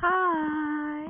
Hi.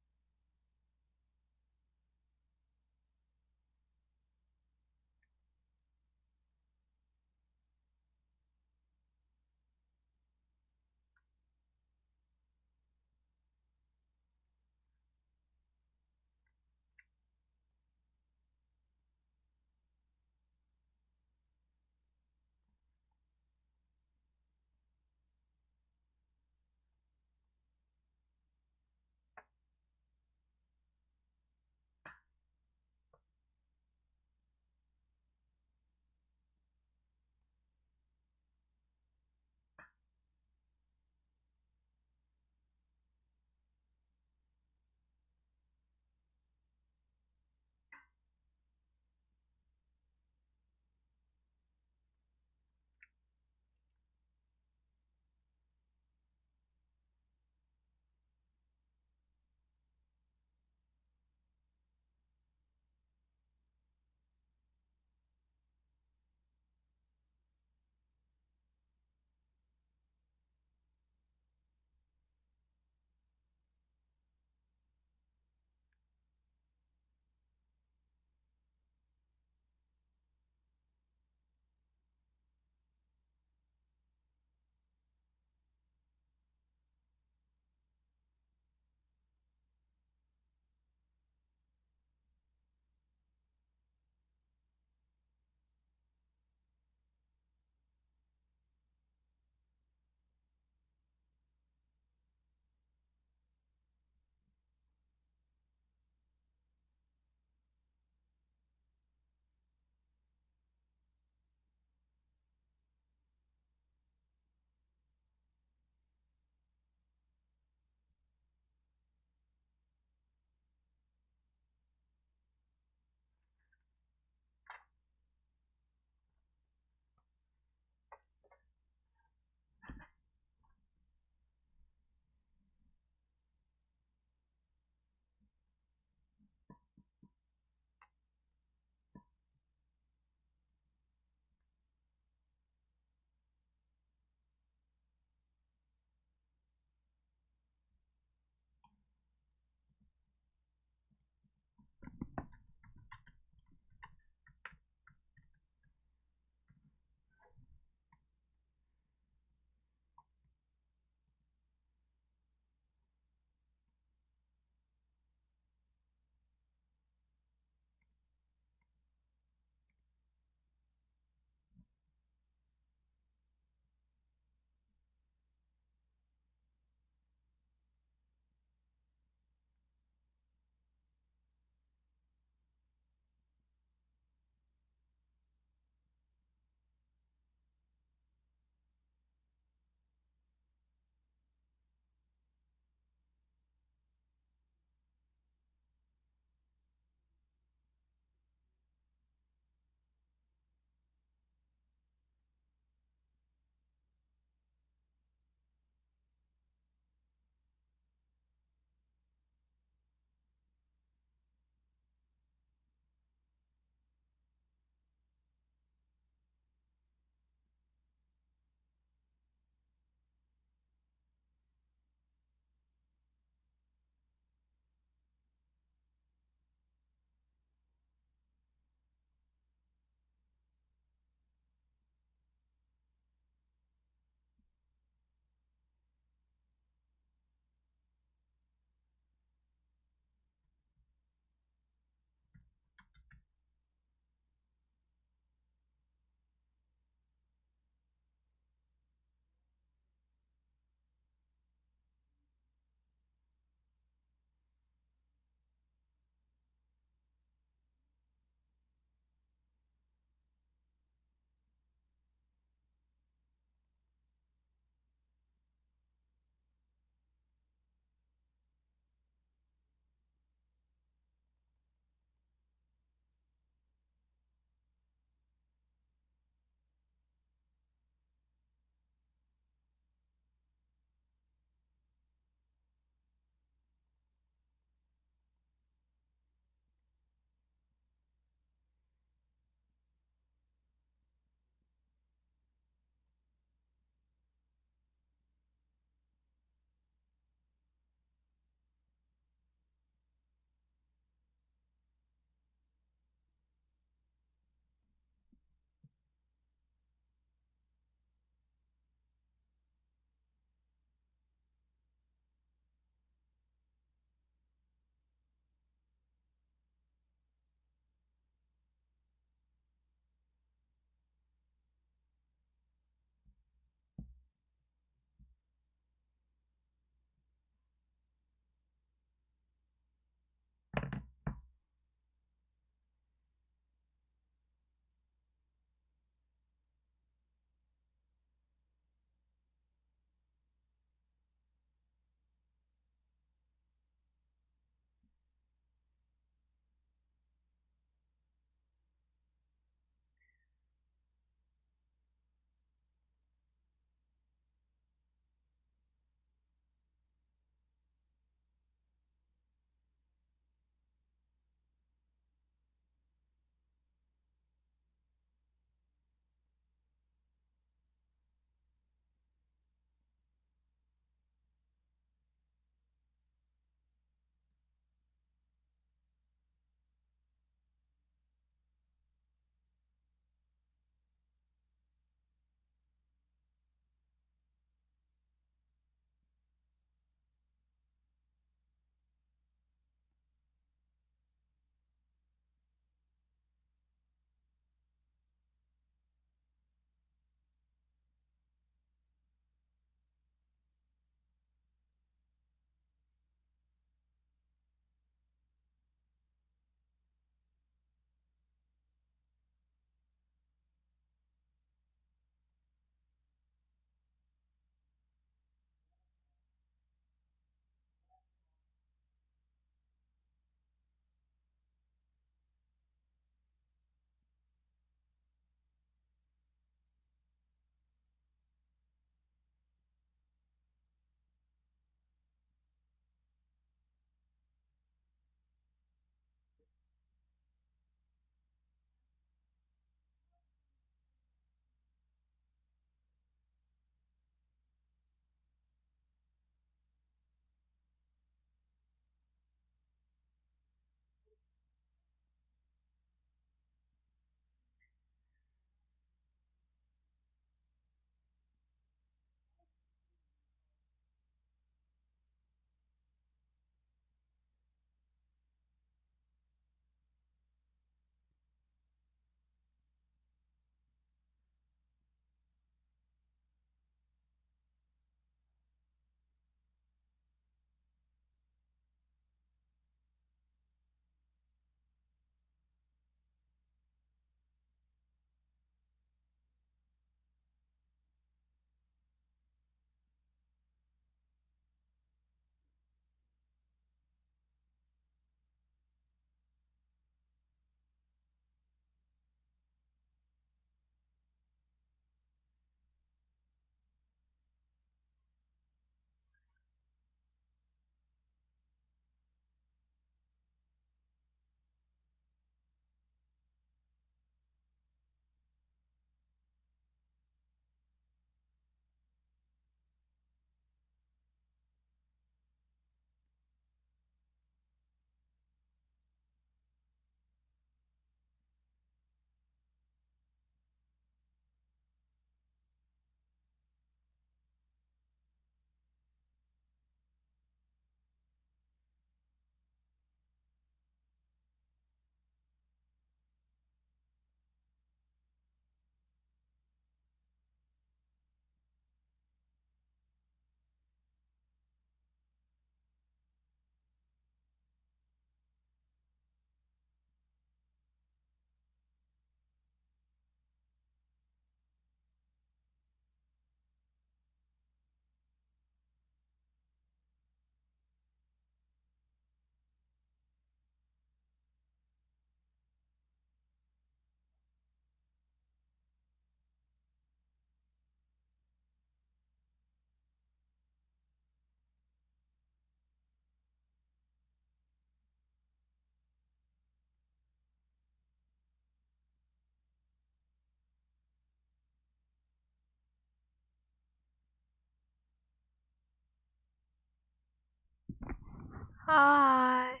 Hi.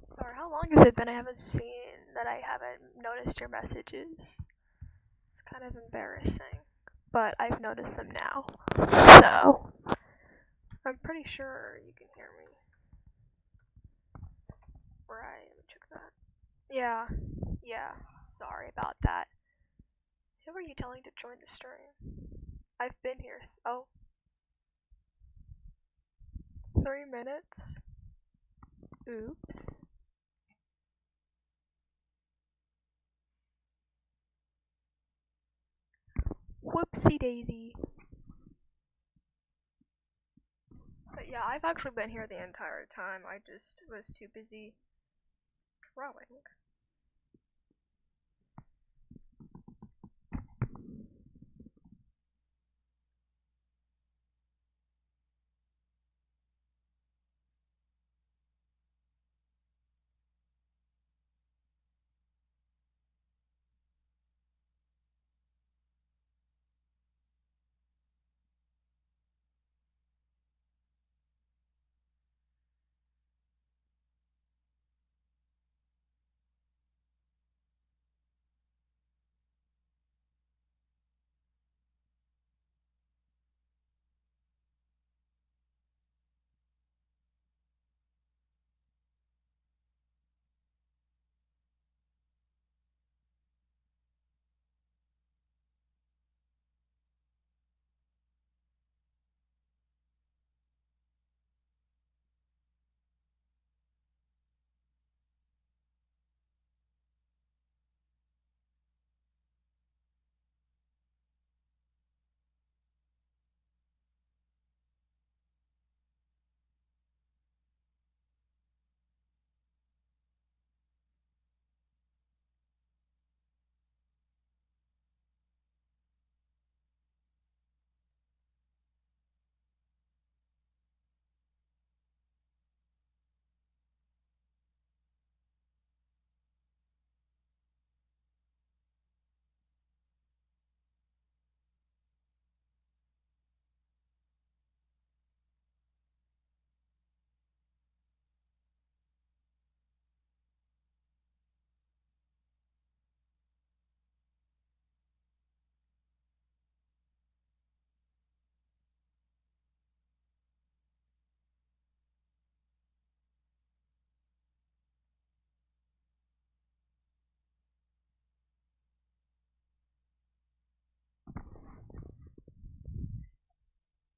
Sorry, how long has it been I haven't seen that I haven't noticed your messages? It's kind of embarrassing, but I've noticed them now. So, I'm pretty sure you can hear me. Right, let me check that. Yeah, yeah, sorry about that. Who are you telling to join the stream? I've been here. Oh, 3 minutes? Oops. Whoopsie daisy. But yeah, I've actually been here the entire time. I just was too busy drawing.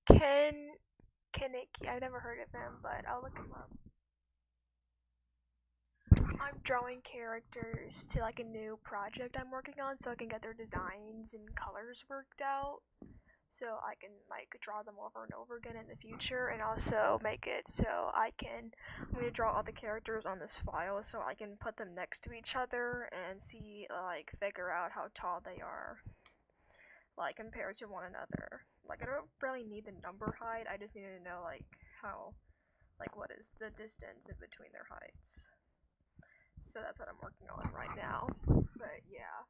Ken Kaneki. I've never heard of him, but I'll look him up. I'm drawing characters to like a new project I'm working on so I can get their designs and colors worked out. So I can like draw them over and over again in the future and also make it so I'm gonna draw all the characters on this file so I can put them next to each other and see like figure out how tall they are like compared to one another. Like I don't really need the number height, I just need to know like how like what is the distance in between their heights. So that's what I'm working on right now. But yeah.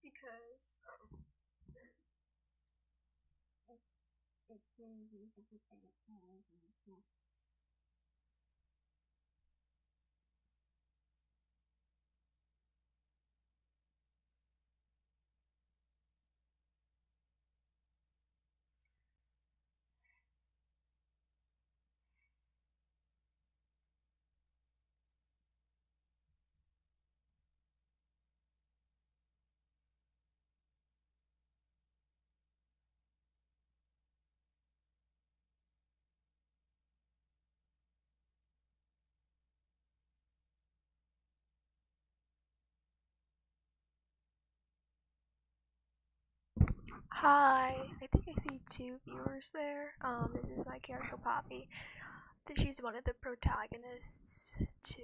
because hi, I think I see two viewers there. This is my character Poppy. She's one of the protagonists to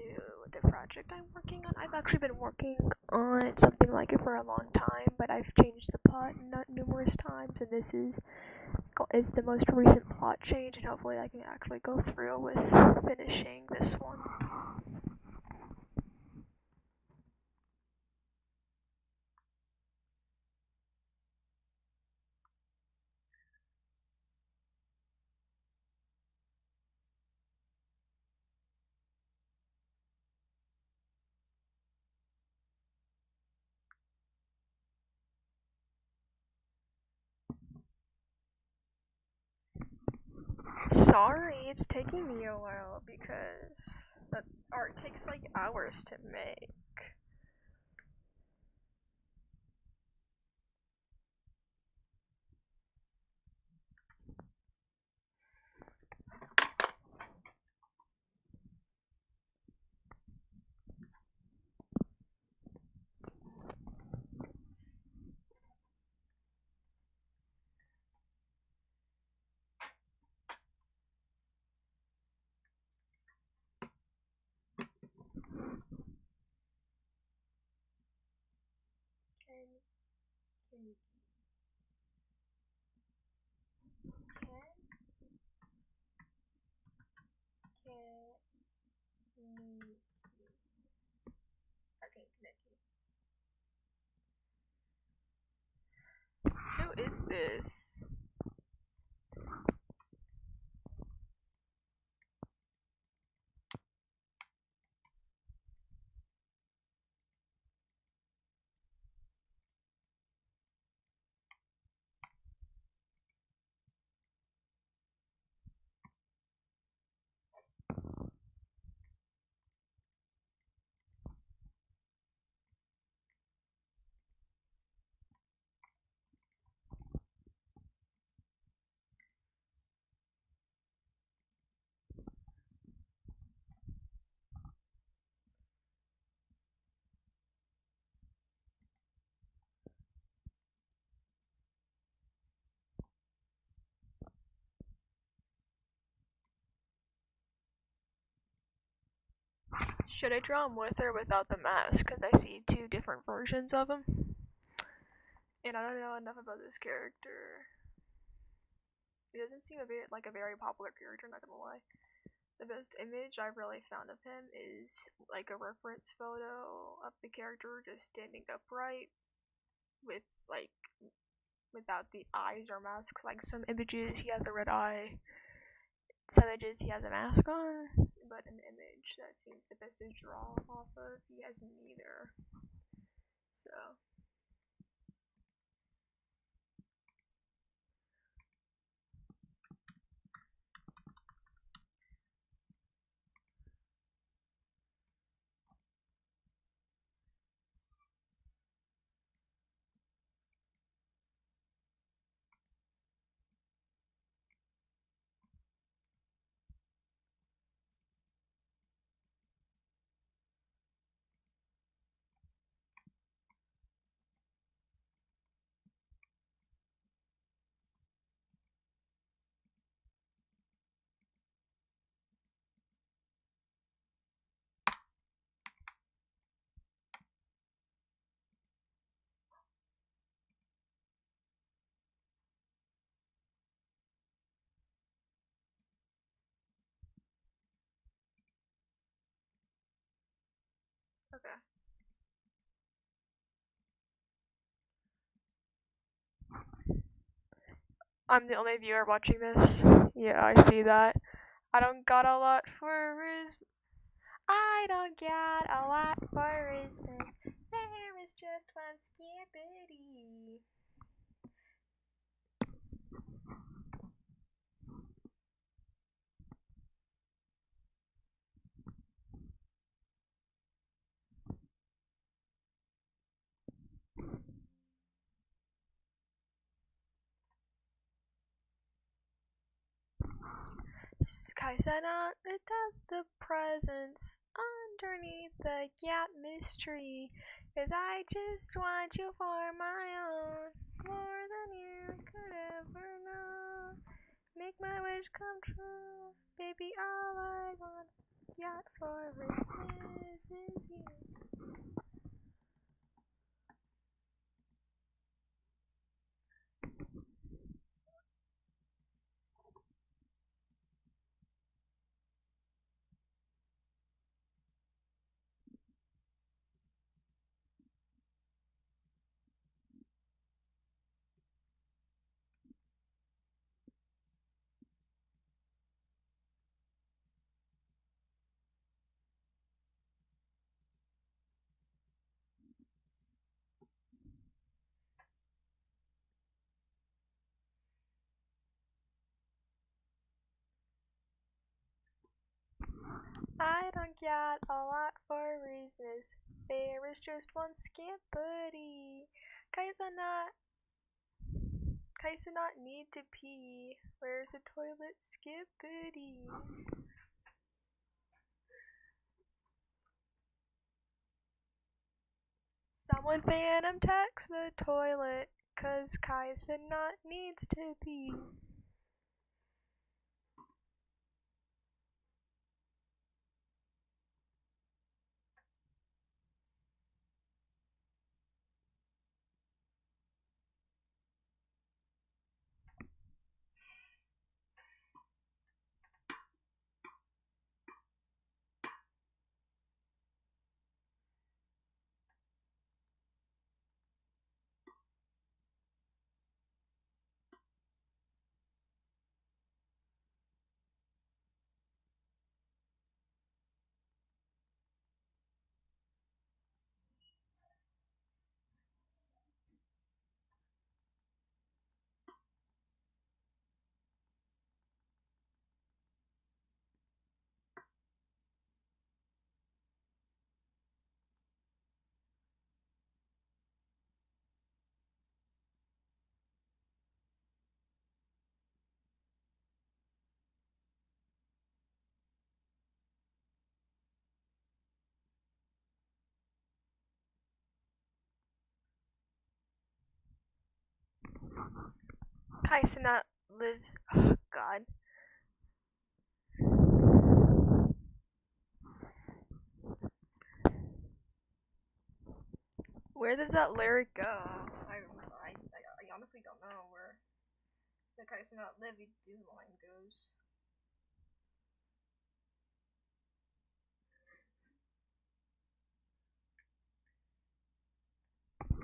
the project I'm working on. I've actually been working on something like it for a long time, but I've changed the plot numerous times, and this is the most recent plot change, and hopefully I can actually go through with finishing this one. Sorry, it's taking me a while because that art takes like hours to make. Can Who is this? Should I draw him with or without the mask? Because I see two different versions of him. And I don't know enough about this character. He doesn't seem like a very popular character, not gonna lie. The best image I've really found of him is like a reference photo of the character just standing upright with like without the eyes or masks. Like some images he has a red eye, some images he has a mask on, but an image that seems the best to draw off of, he has neither. So okay. I'm the only viewer watching this. Yeah, I see that. I don't got a lot for I don't got a lot for Christmas. There is just one skippity. Kaisana, it does the presents underneath the Yatmis tree. 'Cause I just want you for my own, more than you could ever know. Make my wish come true, baby, all I want yacht for Christmas is you. I don't get a lot for Christmas. There is just one skippity. Kaisa not need to pee. Where's the toilet skippity? Someone phantom text the toilet, 'cause Kaisa not needs to pee. Kaisa not lives. Oh, God. Where does that lyric go? I honestly don't know where the Kaisa not live do line goes.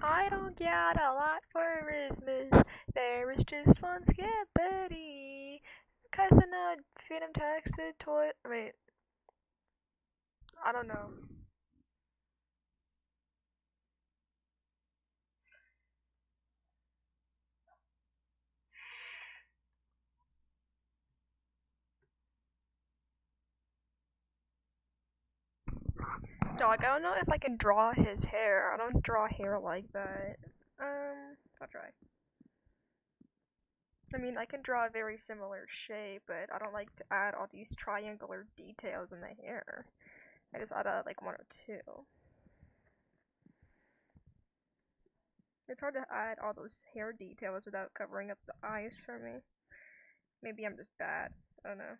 I don't get a lot for Christmas. There is just one skippity. Kaisa not phantom texted toy. Wait. I don't know. Dog, I don't know if I can draw his hair. I don't draw hair like that. I'll try. I mean, I can draw a very similar shape, but I don't like to add all these triangular details in the hair. I just add like one or two. It's hard to add all those hair details without covering up the eyes for me. Maybe I'm just bad. I don't know.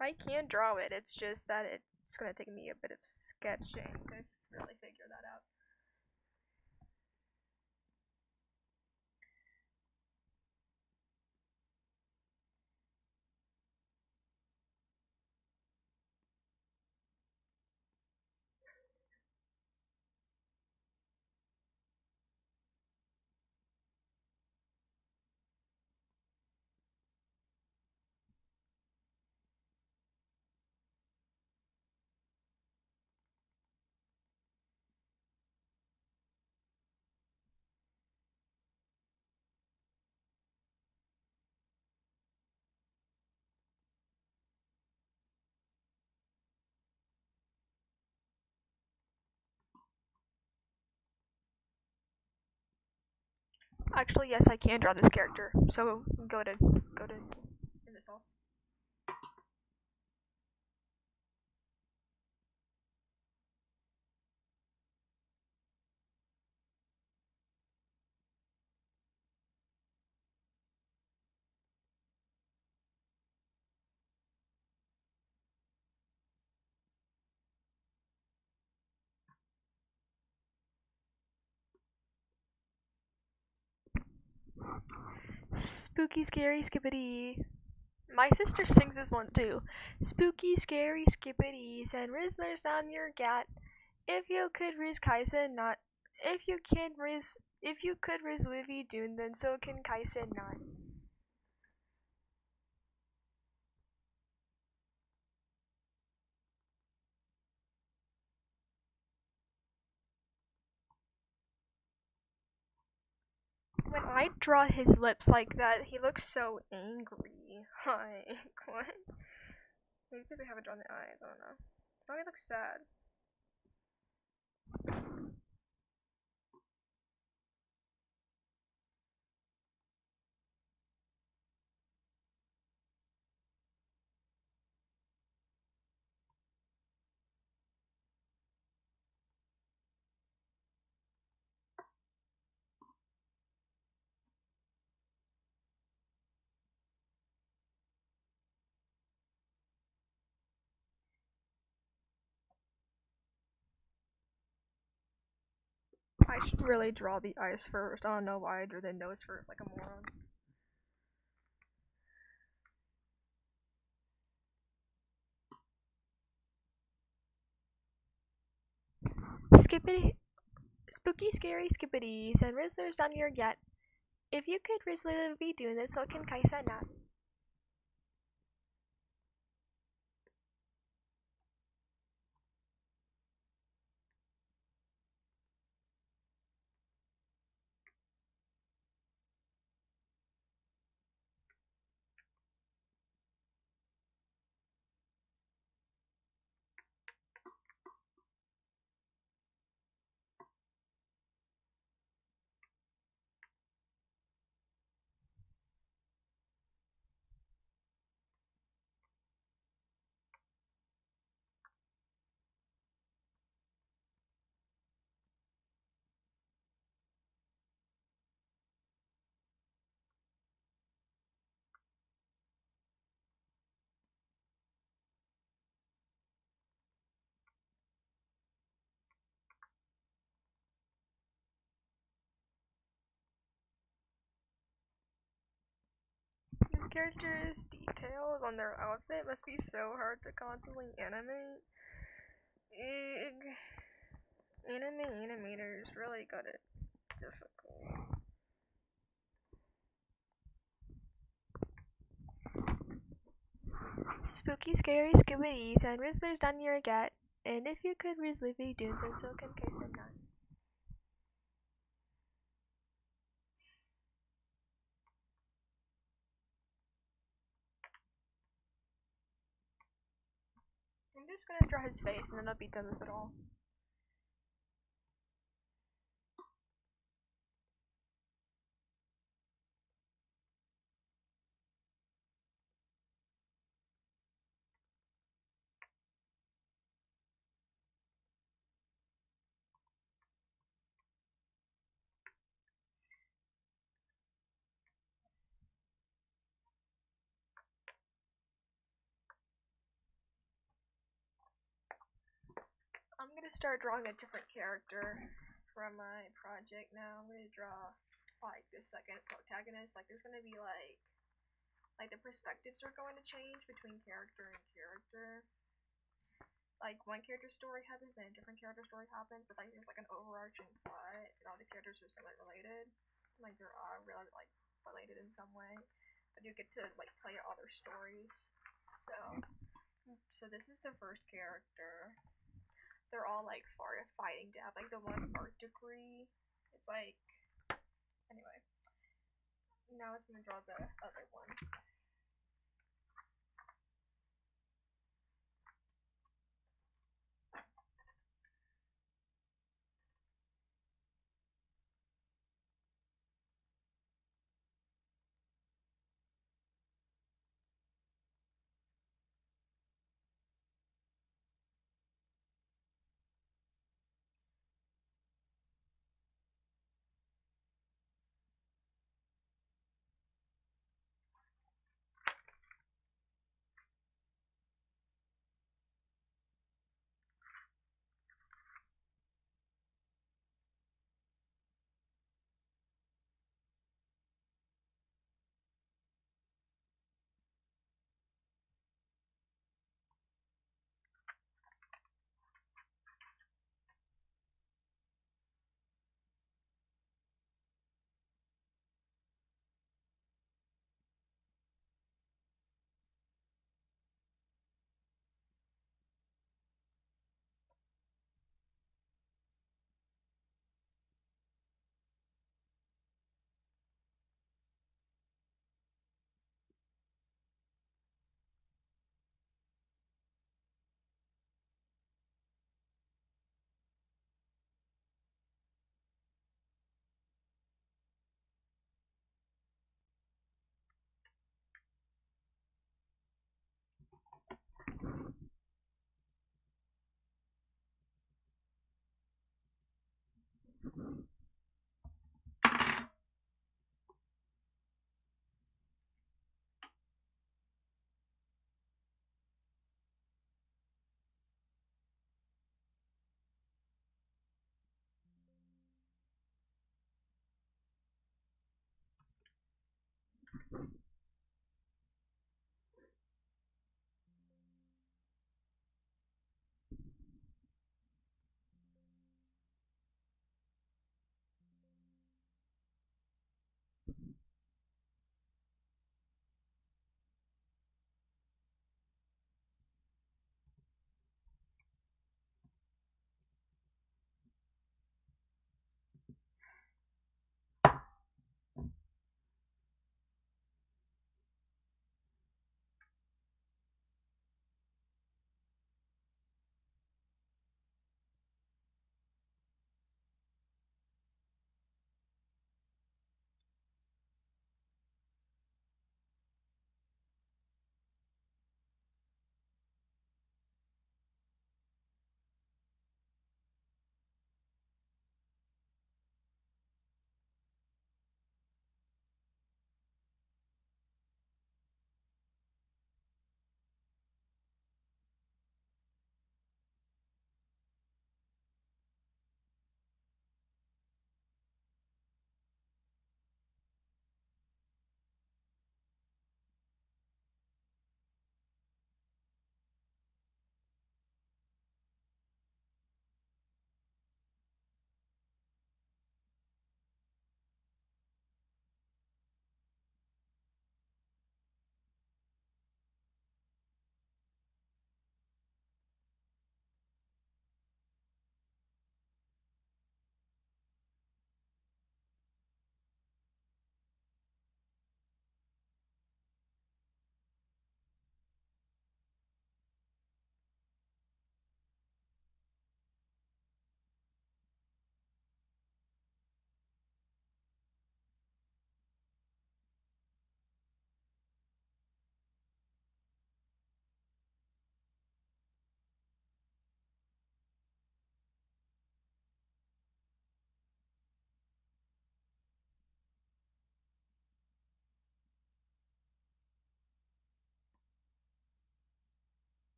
I can draw it, it's just that it's gonna take me a bit of sketching to really figure that out. Actually, yes, I can draw this character. So go to in this house. Spooky, scary, skippity. My sister sings this one too. Spooky, scary, skippity. Send Rizzlers down your gat. If you could Riz Kaisa not. If you could Riz Livy Dune, then so can Kaisa not. When I draw his lips like that, he looks so angry. Like, what? Maybe because I haven't drawn the eyes, I don't know. Oh, he looks sad. I should really draw the eyes first. I don't know why I drew the nose first like a moron. Skippity, spooky, scary, skippity. Send Rizzlers down your get. If you could Rizzler be doing this, so can Kaisa not. These characters' details on their outfit must be so hard to constantly animate. Animators really got it difficult. Spooky, scary, skibbities, and Rizzlers down your gut. And if you could Riz Livy Dunes and so can Kaisa not. I'm just gonna draw his face and then I'll be done with it all. I'm gonna start drawing a different character from my project now. I'm gonna draw like the second protagonist. Like there's gonna be like the perspectives are going to change between character and character. Like one character story happens and a different character story happens, but like there's like an overarching plot and all the characters are somewhat related. Like they're all really like related in some way. But you get to like play other stories. So this is the first character. They're all like fighting to have like the one art degree. It's like anyway. Now it's gonna draw the other one.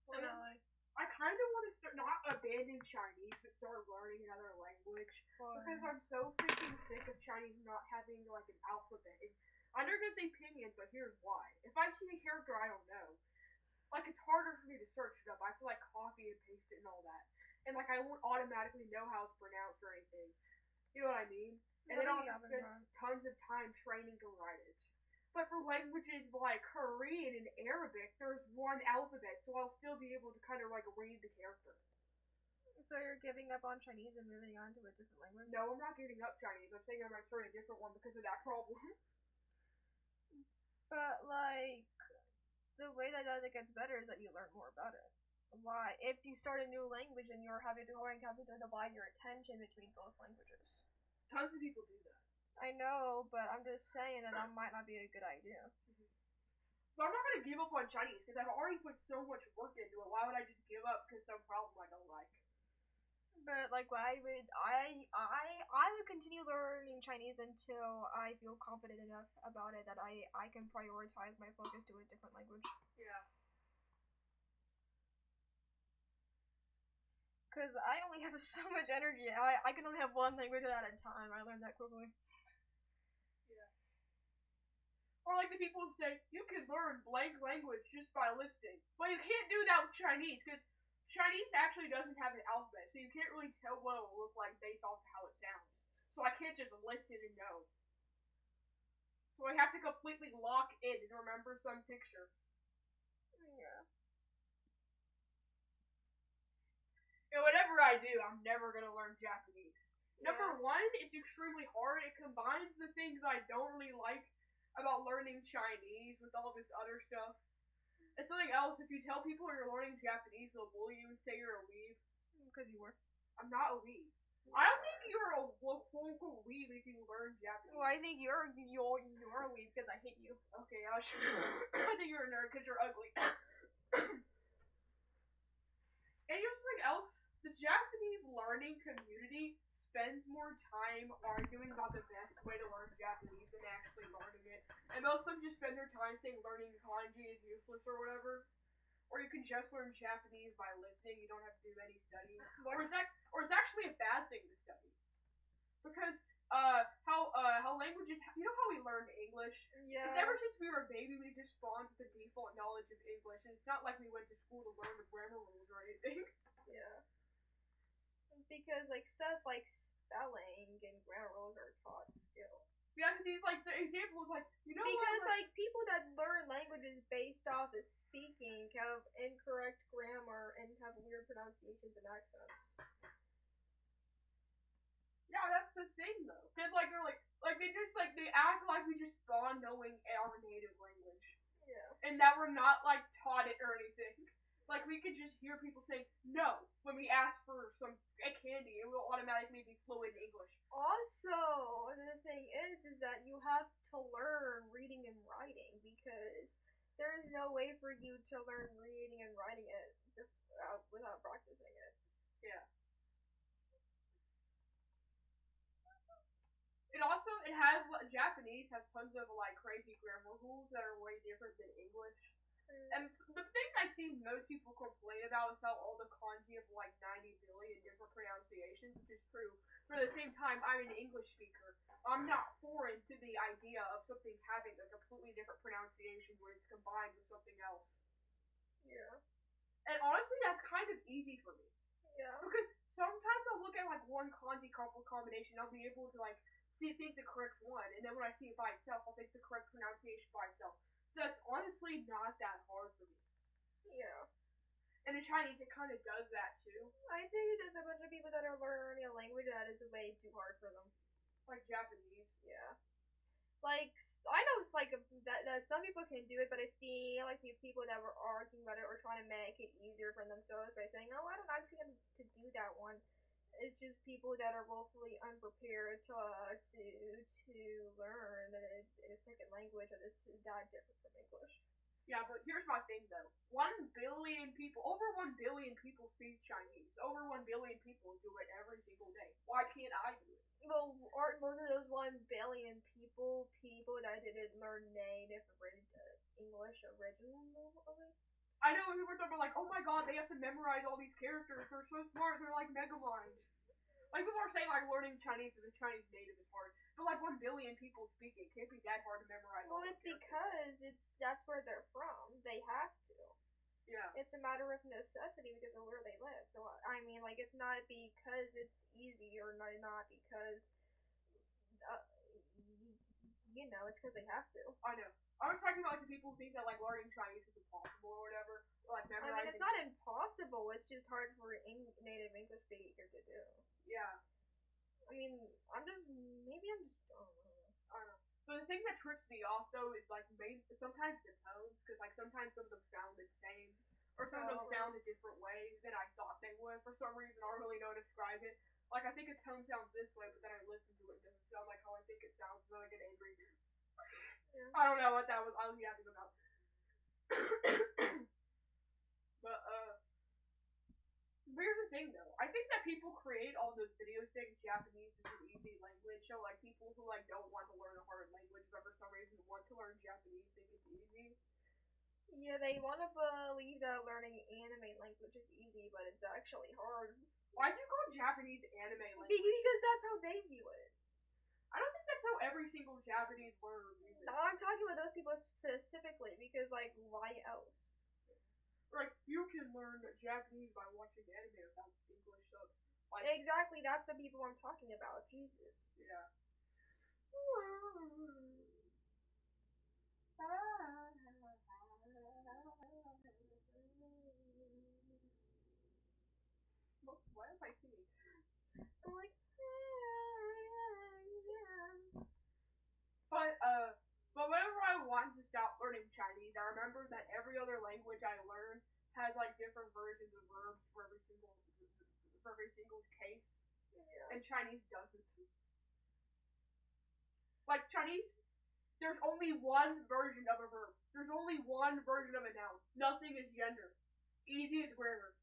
Well, Allie. I kind of want to start not abandon Chinese, but start learning another language because I'm so freaking sick of Chinese not having like an alphabet. And I'm not gonna say pinyin, but here's why. If I see a character I don't know, like it's harder for me to search it up. I have to like copy and paste it and all that, and like I won't automatically know how it's pronounced or anything. You know what I mean? And then I'll have to spend tons of time training to write it. But for languages like Korean and Arabic, there's one alphabet, so I'll still be able to kind of like read the character. So you're giving up on Chinese and moving on to a different language? No, I'm not giving up Chinese. I'm saying I might start a different one because of that problem. But like, the way that it gets better is that you learn more about it. Why? If you start a new language and you're having to divide your attention between both languages. Tons of people do that. I know, but I'm just saying that might not be a good idea. So I'm not gonna give up on Chinese because I've already put so much work into it. Why would I just give up because some problem I don't like? But like, I would continue learning Chinese until I feel confident enough about it that I can prioritize my focus to a different language. Yeah. Because I only have so much energy. I can only have one language at a time. I learned that quickly. Yeah. Or like the people who say, you can learn blank language just by listening. But you can't do that with Chinese, because Chinese actually doesn't have an alphabet, so you can't really tell what it will look like based off how it sounds. So I can't just listen and know. So I have to completely lock in and remember some picture. Yeah. And whatever I do, I'm never gonna learn Japanese. Yeah. Number one, it's extremely hard. It combines the things I don't really like about learning Chinese with all this other stuff. It's something else. If you tell people you're learning Japanese, they'll bully you and say you're a weeb. Because you were. I'm not a weeb. I don't think you're a quote-unquote weeb if you learn Japanese. Well, I think you're a weeb because I hate you. Okay, I think you're a nerd because you're ugly. And you know something else? The Japanese learning community spends more time arguing about the best way to learn Japanese than actually learning it. And most of them just spend their time saying learning kanji is useless or whatever. Or you can just learn Japanese by listening. You don't have to do any studying. Or it's actually a bad thing to study. Because how languages, you know how we learned English? Yeah. It's ever since we were a baby, we just spawned with the default knowledge of English, and it's not like we went to school to learn the grammar rules or anything. Yeah. Because like stuff like spelling and grammar rules are taught skill. Yeah, because he's like, the example is like, you know Because what? like people that learn languages based off of speaking have incorrect grammar and have weird pronunciations and accents. Yeah, that's the thing though. Because like they're like they act like we just spawn knowing our native language. Yeah. And that we're not like taught it or anything. Like we could just hear people saying no when we ask for a candy, and we'll automatically be fluent in English. Also, the thing is that you have to learn reading and writing because there is no way for you to learn reading and writing it without practicing it. Yeah. Japanese has tons of like crazy grammar rules that are way different than English. And the thing I see most people complain about is how all the kanji have like 90 billion different pronunciations, which is true. But at the same time, I'm an English speaker. I'm not foreign to the idea of something having a completely different pronunciation when it's combined with something else. Yeah. And honestly, that's kind of easy for me. Yeah. Because sometimes I'll look at like one kanji combination, I'll be able to like think the correct one, and then when I see it by itself, I'll think the correct pronunciation by itself. So that's honestly not that hard for me. Yeah. And in Chinese, it kind of does that too. I think there's a bunch of people that are learning a language that is way too hard for them. Like Japanese. Yeah. Like, I know it's like that some people can do it, but I feel like the people that were arguing about it or trying to make it easier for themselves by saying, oh, I don't know, I think I'm to do that one. It's just people that are woefully unprepared to learn a second language that is that different from English. Yeah, but here's my thing though. 1 billion people, over 1 billion people speak Chinese. Over 1 billion people do it every single day. Why can't I do it? Well, aren't most of those 1 billion people that didn't learn native English originally? I know when people are talking about like, oh my god, they have to memorize all these characters. They're so smart. They're like mega minds. Like people are saying like learning Chinese as a Chinese native is hard, but like 1 billion people speak it. Can't be that hard to memorize. Well, it's because that's where they're from. They have to. Yeah. It's a matter of necessity because of where they live. So I mean, like it's not because it's easy or not because it's because they have to. I know. I was talking about like the people who think that like learning Chinese is impossible or whatever, or like memorizing. I mean, it's not impossible. It's just hard for a native English speaker to do. Yeah. I mean, maybe I'm just dumb. I don't know. But the thing that trips me off though is like sometimes the tones, because like sometimes some of them sound the same, or some of them sound a different way than I thought they would. For some reason, I don't really know how to describe it. Like I think a tone sounds this way, but then I listen to it, and it doesn't sound like how I think it sounds. So I get angry. Yeah. I don't know what that was. I was yapping about. But here's the thing though. I think that people create all those videos saying Japanese is an easy language, so like people who like don't want to learn a hard language, but for some reason want to learn Japanese think it's easy. Yeah, they want to believe that learning anime language is easy, but it's actually hard. Why'd you call Japanese anime language? Because that's how they view it. I don't think that's how every single Japanese word is. No, I'm talking about those people specifically because, like, why else? Like, you can learn Japanese by watching anime without English subs. Like, exactly, that's the people I'm talking about. Jesus. Yeah. Why am I singing? I'm like, But whenever I wanted to stop learning Chinese, I remember that every other language I learned has like different versions of verbs for every single case. Yeah. And Chinese doesn't. Like Chinese There's only one version of a verb. There's only one version of a noun. Nothing is gender. Easy as grammar.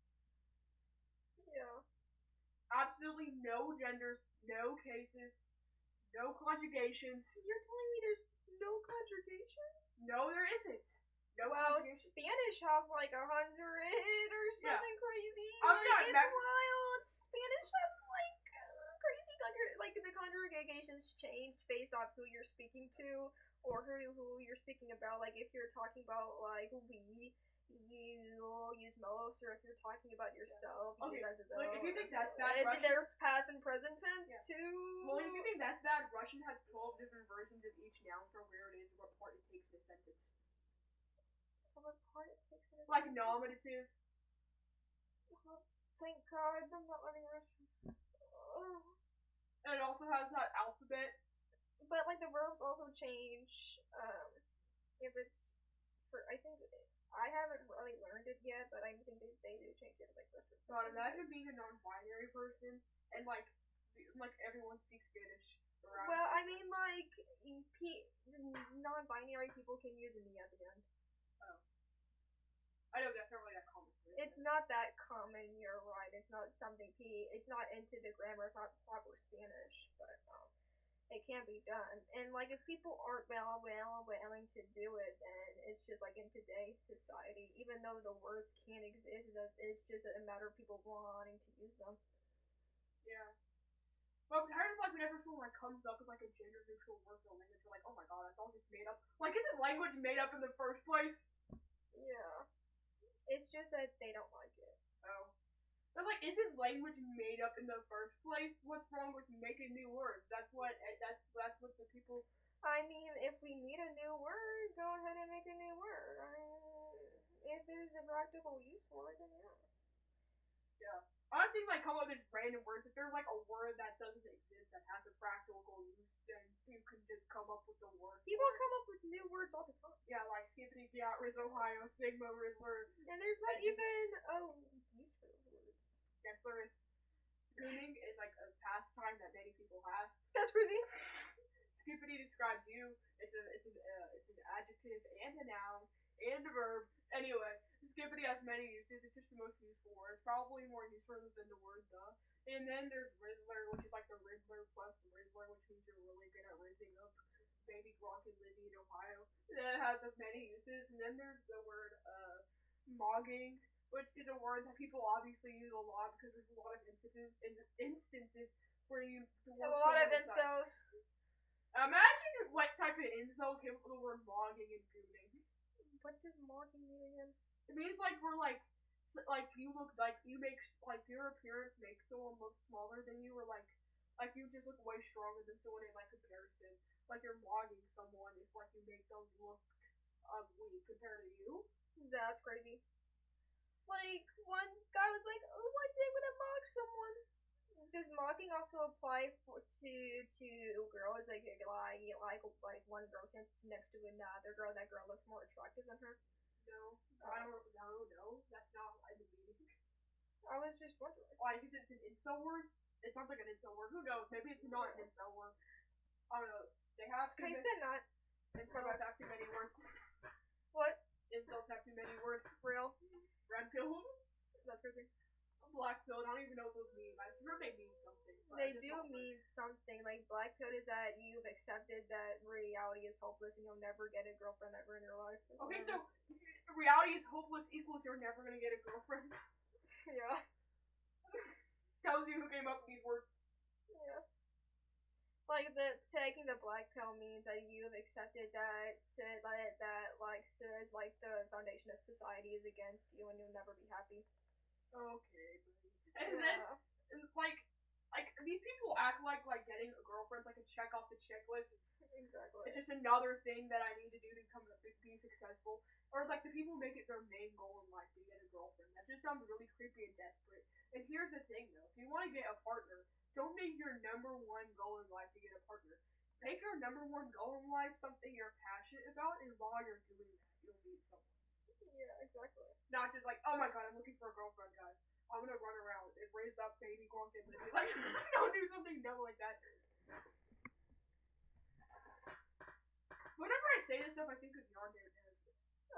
Yeah. Absolutely no genders, no cases, no conjugations. You're telling me there's no conjugation? No, there isn't. No Well, conjugation. Spanish has like 100 or Yeah. something crazy. I'm like, not it's mad- wild. Spanish has like crazy like the conjugations change based off who you're speaking to or who you're speaking about. Like if you're talking about like we, you'll use most, or if you're talking about yourself, you Okay, use as a like, if you though, think that's bad, and Russian- there's past and present tense Yeah. too. Well, if you think that's bad, Russian has 12 different versions of each noun for where it is and what part it takes in a sentence. What part it takes in a Like sentence? nominative. Thank God I'm not learning Russian. Ugh. And it also has that alphabet. But like the verbs also change. If it's for, I think I haven't really learned it yet, but I think they do change it like this. God, imagine being a non-binary person and like everyone speaks Spanish around. Well, I mean like non-binary people can use an e at the end. I know that's not really that common. It's not that common. You're right. It's not something it's not into the grammar. It's not proper Spanish, but it can be done. And like if people aren't willing to do it, then it's just like in today's society, even though the words can exist, it's just a matter of people wanting to use them. Yeah. But I'm tired of like whenever someone like comes up with like a gender neutral word for language, you're like, oh my god, that's all just made up. Like, isn't language made up in the first place? Yeah. It's just that they don't like it. Oh. But like, isn't language made up in the first place? What's wrong with making new words? That's what the people. I mean, if we need a new word, go ahead and make a new word. If there's a practical use for it, then yeah. Yeah. I don't think like come up with random words. If there's like a word that doesn't exist that has a practical use, then you can just come up with the word. People come up with new words all the time. Yeah, like skippity fiat, Riz Ohio, Stigma, Rizzler. And there's not even a use for those words. Yes, there is. Gooning is like a pastime that many people have. That's crazy. Skippity describes you. It's an adjective and a noun and a verb. Anyway, skippity has many uses. It's just the most useful word. It's probably more useful than the word the. And then there's Rizzler, which is like the Riddler plus the Rizzler, which means you're really good at rizzing up baby Gronk and Livy in Ohio. That has many uses. And then there's the word mogging, which is a word that people obviously use a lot because there's a lot of instances where you. A lot of incels. Imagine what type of incel came up with the word mogging and gooning. What does mogging mean again? It means like we're like you look like you make like your appearance makes someone look smaller than you, or like you just look way stronger than someone in like comparison. Like you're mogging someone if like you make them look weak compared to you. That's crazy. Like one guy was like, "Oh, one day I'm gonna mock someone." Does mocking also apply to girls? Like one girl stands next to another girl, that girl looks more attractive than her? No, I don't know. That's not what I mean. I was just wondering. Why? Because it's an incel word. It sounds like an incel word. Who knows? Maybe it's not an incel word. I don't know. They have too I many. said not. Incels have too many words. What? Incels have too many words. Real? Red pill. That's crazy. Black pill. I don't even know what those mean. I remember they mean something. They do mean something. Like black pill is that you've accepted that reality is hopeless and you'll never get a girlfriend ever in your life. Okay, so reality is hopeless equals you're never gonna get a girlfriend. Yeah. Tells you who came up with these words. Yeah. Like taking the black pill means that you've accepted that the foundation of society is against you and you'll never be happy. Okay, and then like these people act like getting a girlfriend's like a check off the checklist. Exactly. It's just another thing that I need to do to be successful. Or like the people make it their main goal in life to get a girlfriend. That just sounds really creepy and desperate. And here's the thing though, if you want to get a partner, don't make your number one goal in life to get a partner. Make your number one goal in life something you're passionate about, and while you're doing that, you'll meet someone. Yeah, exactly. Not just like, oh my god, I'm looking for a girlfriend, guys. I'm gonna run around and raise up baby Gronk and Livy. Like, don't do something dumb like that. Who stuff I think is Yonder does.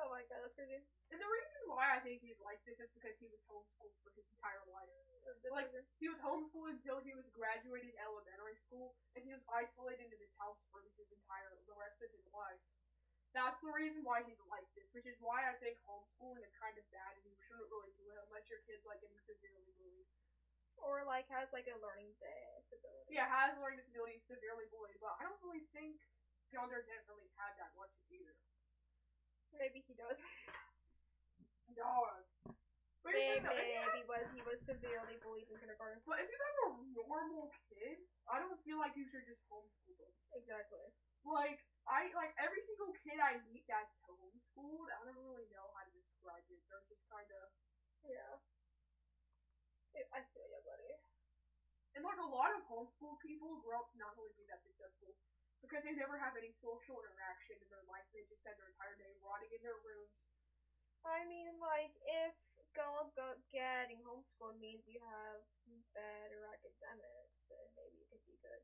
Oh my god, that's crazy. And the reason why I think he's like this is because he was homeschooled for his entire life. That's Like, crazy. he was homeschooled until he was graduating elementary school, and he was isolated in his house for the rest of his life. That's the reason why he's like this, which is why I think homeschooling is kind of bad, and you shouldn't really do it unless your kid's like getting severely bullied. Or like has like a learning disability. Yeah, has learning disability, severely bullied, but I don't really think Yonder didn't really have that much either. Maybe he does. No. But Maybe he was severely bullied in kindergarten. But if you have a normal kid, I don't feel like you should just homeschool them. Exactly. Like every single kid I meet that's homeschooled, I don't really know how to describe it. They're just kind of yeah. I feel you, buddy. And like a lot of homeschool people grow up to not really be that successful because they never have any social interaction in their life. They just spend their entire day rotting in their rooms. I mean, like if getting homeschooled means you have better academics, then maybe it could be good.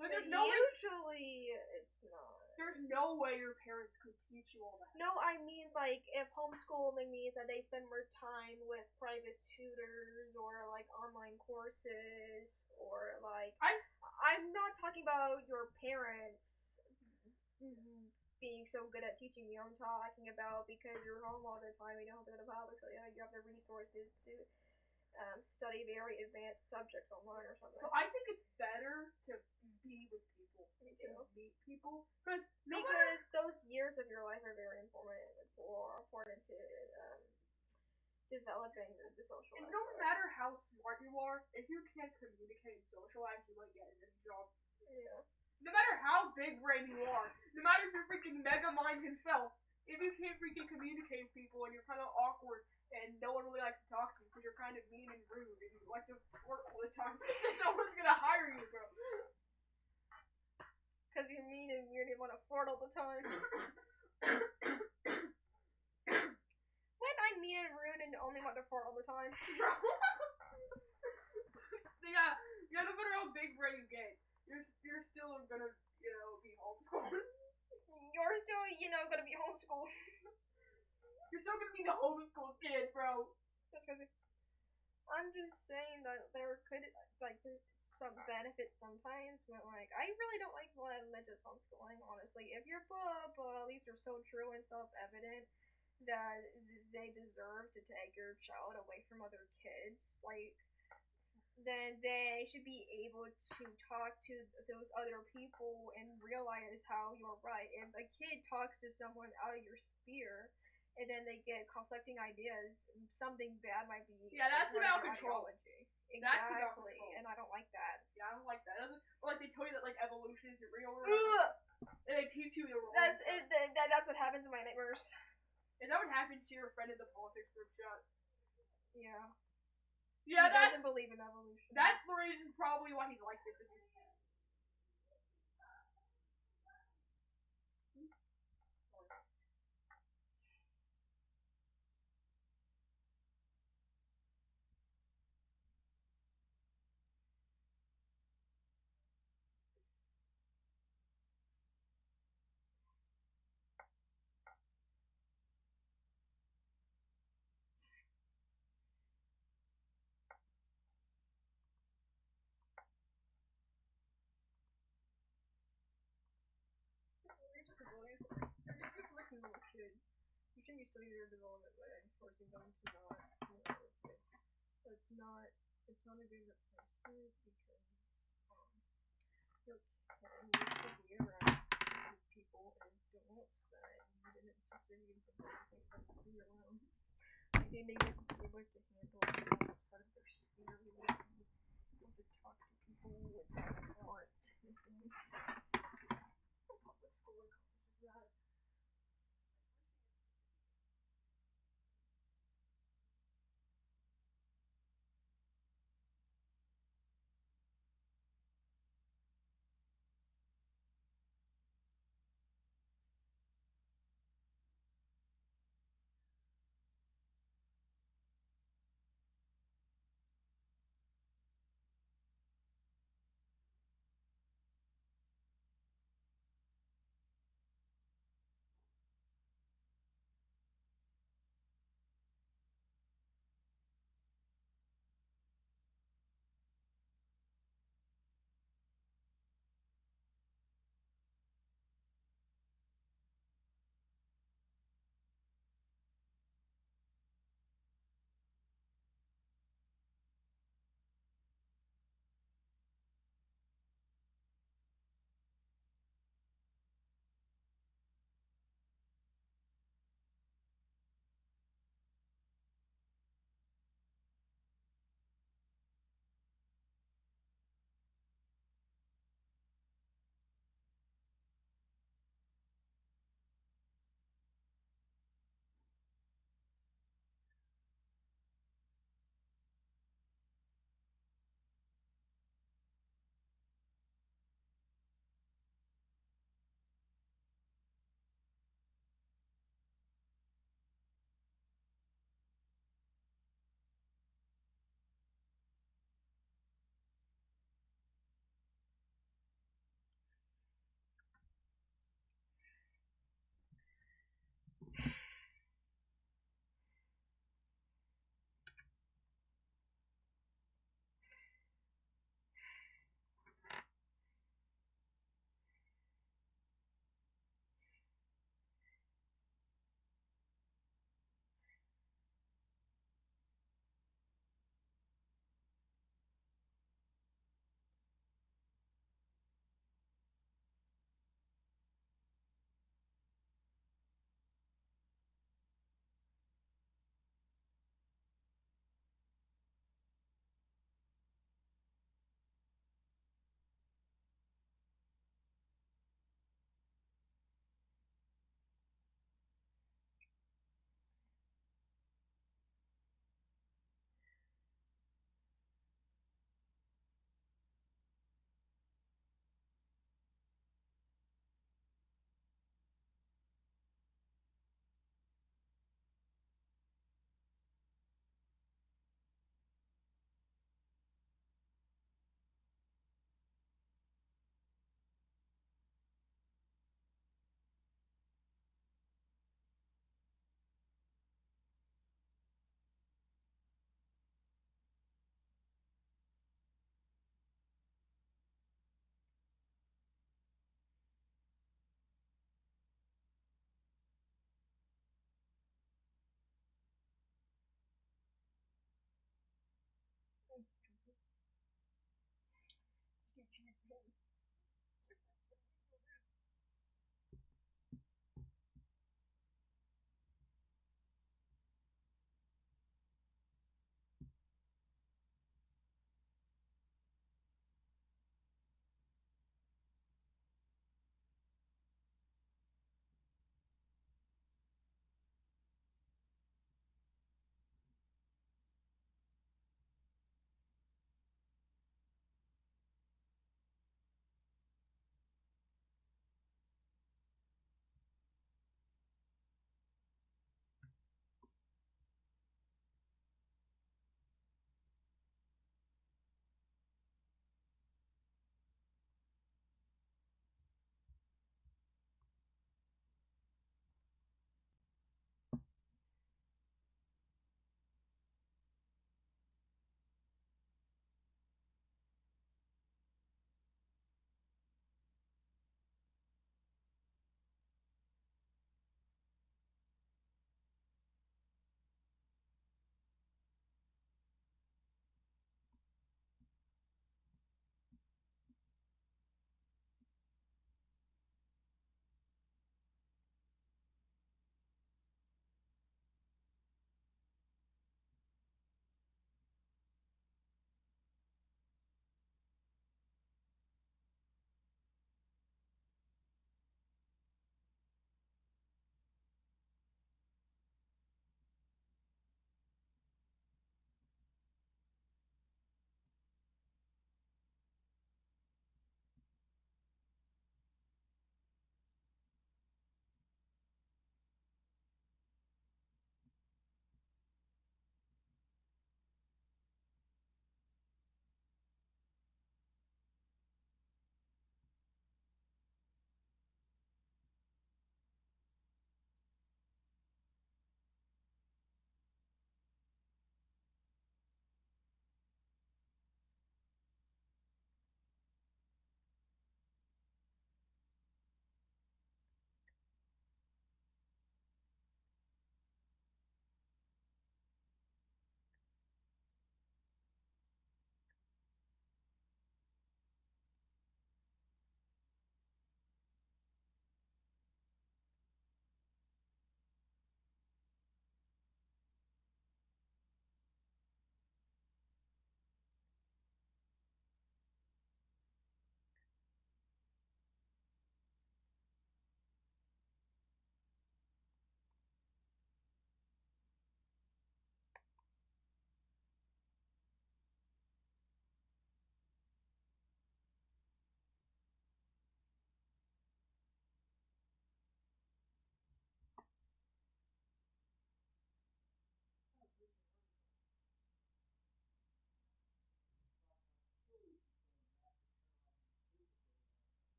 But usually it's not. There's no way your parents could teach you all that. No, I mean like if homeschooling means that they spend more time with private tutors or like online courses or like I'm not talking about your parents being so good at teaching you. I'm talking about because you're home all the time, you don't have to go to public, so yeah, you have the resources to study very advanced subjects online or something. So I think it's better to be with people. Me too. And meet people. Because those years of your life are very important to developing the social life. And no matter how smart you are, if you can't communicate and socialize, you won't get a job. Yeah. No matter how big brain you are, no matter if you're freaking Megamind himself, if you can't freaking communicate with people and you're kind of awkward and no one really likes to talk to you because you're kind of mean and rude and you like to flirt all the time, no one's gonna hire you, bro. Because you're mean and weird and want to flirt all the time. When I'm mean and rude and only want to flirt all the time. Yeah, you no matter how big brain you get, you're still gonna, be homeschooled. You're still, gonna be homeschooled. You're still gonna be the homeschooled kid, bro. That's crazy. I'm just saying that there could, there's some benefits sometimes, but, I really don't like religious homeschooling, honestly. If your beliefs are so true and self-evident that they deserve to take your child away from other kids, then they should be able to talk to those other people and realize how you're right. If a kid talks to someone out of your sphere, and then they get conflicting ideas, something bad might be. Yeah, that's about control. Ideology. Exactly. That's about control. And I don't like that. Yeah, I don't like that. Or they tell you that evolution isn't real, and they teach you the wrong. That's what happens in my nightmares. Is that what happens to your friend in the politics group chat? Yeah. Yeah, he doesn't believe in evolution. That's the reason probably why he's like this. Little kid. You shouldn't be studying your development by forcing them to not kids. It's not a good place because your kid needs to be around people and adults that need an interested in developing them to be around. They need to be able to handle people outside of their sphere. They need to be able to talk to people without autism. Public school and college is that.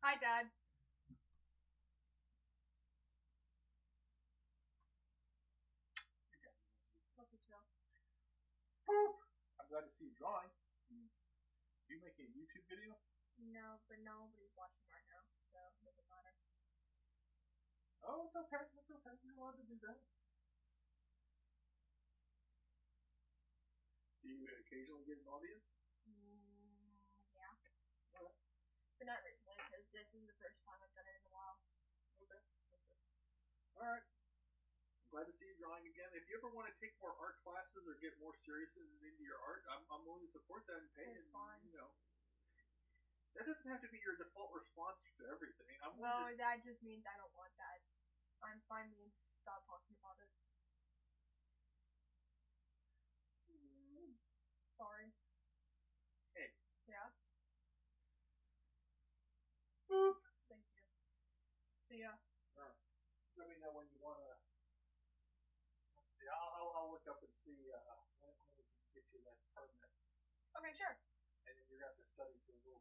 Hi, Dad. Love you too. Boop! I'm glad to see you drawing. You making a YouTube video? No, but nobody's watching right now, so it doesn't matter. Oh, it's okay. It's okay. You're allowed to do that. Do you occasionally get an audience? Yeah. Alright. But not recently, because this is the first time I've done it in a while. Okay. Alright. I'm glad to see you drawing again. If you ever want to take more art classes or get more serious into your art, I'm willing to support that and pay. It's fun. You know, that doesn't have to be your default response to everything. No, that just means I don't want that. I'm fine being stop talking about it. Sorry. Hey. Yeah? Boop. Thank you. See ya. Alright. Let me know when you want to. Let's see. I'll look up and see when we can get you that permit. Okay, sure. And then you're going to have to study for the rules.